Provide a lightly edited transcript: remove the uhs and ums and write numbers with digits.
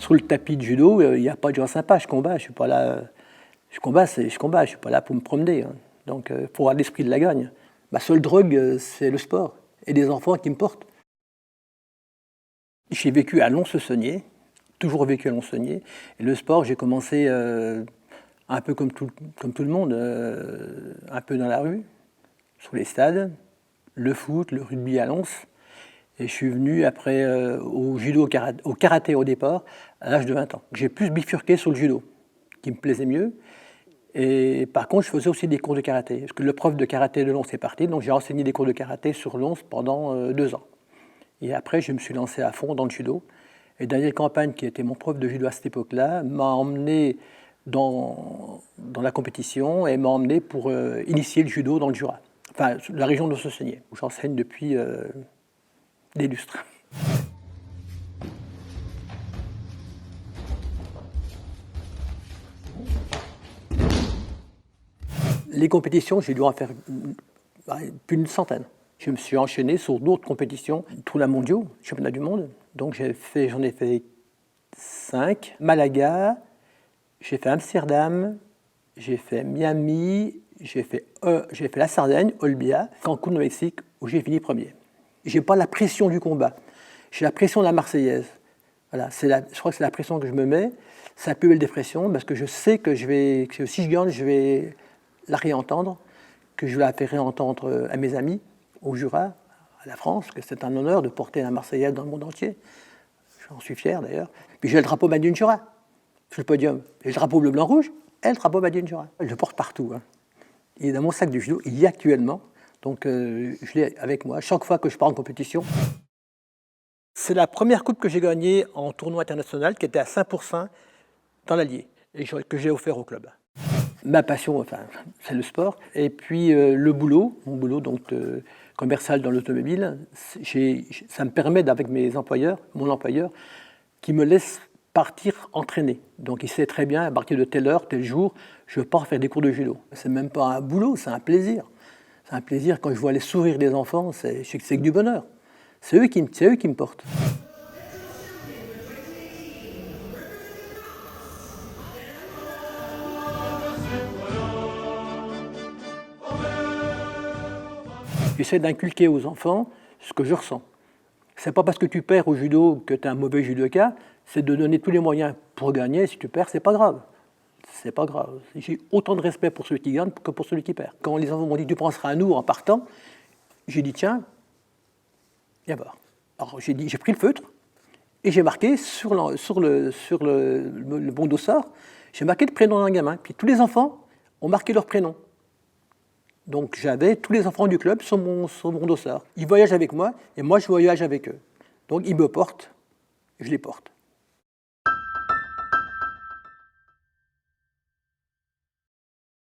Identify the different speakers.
Speaker 1: Sur le tapis de judo, il n'y a pas de gens sympas, je combat, je suis pas là. Je combat, je combat, je suis pas là pour me promener. Hein. Donc, il faut avoir l'esprit de la gagne. Ma seule drogue, c'est le sport et des enfants qui me portent. J'ai vécu à Lons-le-Saunier, toujours vécu à Lons-le-Saunier. Et le sport, j'ai commencé un peu comme tout le monde, un peu dans la rue, sur les stades, le foot, le rugby à Lons. Et je suis venu après au judo, au karaté au départ, à l'âge de 20 ans. J'ai plus bifurqué sur le judo, qui me plaisait mieux. Et par contre, je faisais aussi des cours de karaté. Parce que le prof de karaté de Lons est parti, donc j'ai enseigné des cours de karaté sur Lons pendant 2 ans. Et après, je me suis lancé à fond dans le judo. Et Daniel Campagne, qui était mon prof de judo à cette époque-là, m'a emmené dans la compétition et m'a emmené pour initier le judo dans le Jura. Enfin, la région de Lons-le-Saunier, où j'enseigne depuis des lustres. Les compétitions, j'ai dû en faire plus d'une centaine. Je me suis enchaîné sur d'autres compétitions, tournois mondiaux, championnat du monde. Donc j'en ai fait 5. Malaga, j'ai fait Amsterdam, j'ai fait Miami, j'ai fait la Sardaigne, Olbia, Cancun au Mexique, où j'ai fini premier. J'ai pas la pression du combat, j'ai la pression de la Marseillaise. Voilà, je crois que c'est la pression que je me mets. C'est la plus belle dépression parce que je sais que si je gagne, je vais la réentendre, que je vais la faire réentendre à mes amis, au Jura, à la France, que c'est un honneur de porter la Marseillaise dans le monde entier. J'en suis fier d'ailleurs. Puis j'ai le drapeau Made in Jura sur le podium. J'ai le drapeau bleu, blanc, rouge et le drapeau Made in Jura. Je le porte partout. Hein. Il est dans mon sac de judo, il y est actuellement. Donc je l'ai avec moi chaque fois que je pars en compétition. C'est la première coupe que j'ai gagnée en tournoi international qui était à Saint-Pourçain dans l'Allier et que j'ai offert au club. Ma passion, enfin, c'est le sport. Et puis le boulot, mon boulot donc commercial dans l'automobile, ça me permet avec mon employeur, qui me laisse partir entraîner. Donc il sait très bien, à partir de telle heure, tel jour, je pars faire des cours de judo. C'est même pas un boulot, c'est un plaisir. C'est un plaisir quand je vois les sourires des enfants, c'est que du bonheur. C'est eux qui me portent. J'essaie d'inculquer aux enfants ce que je ressens. C'est pas parce que tu perds au judo que tu es un mauvais judoka, c'est de donner tous les moyens pour gagner. Si tu perds, c'est pas grave. C'est pas grave. J'ai autant de respect pour celui qui gagne que pour celui qui perd. Quand les enfants m'ont dit tu penseras à nous en partant, j'ai dit tiens, viens voir. Alors j'ai pris le feutre et j'ai marqué sur le bon dossard, j'ai marqué le prénom d'un gamin. Puis tous les enfants ont marqué leur prénom. Donc j'avais tous les enfants du club sur mon dossard. Ils voyagent avec moi et moi je voyage avec eux. Donc ils me portent, je les porte.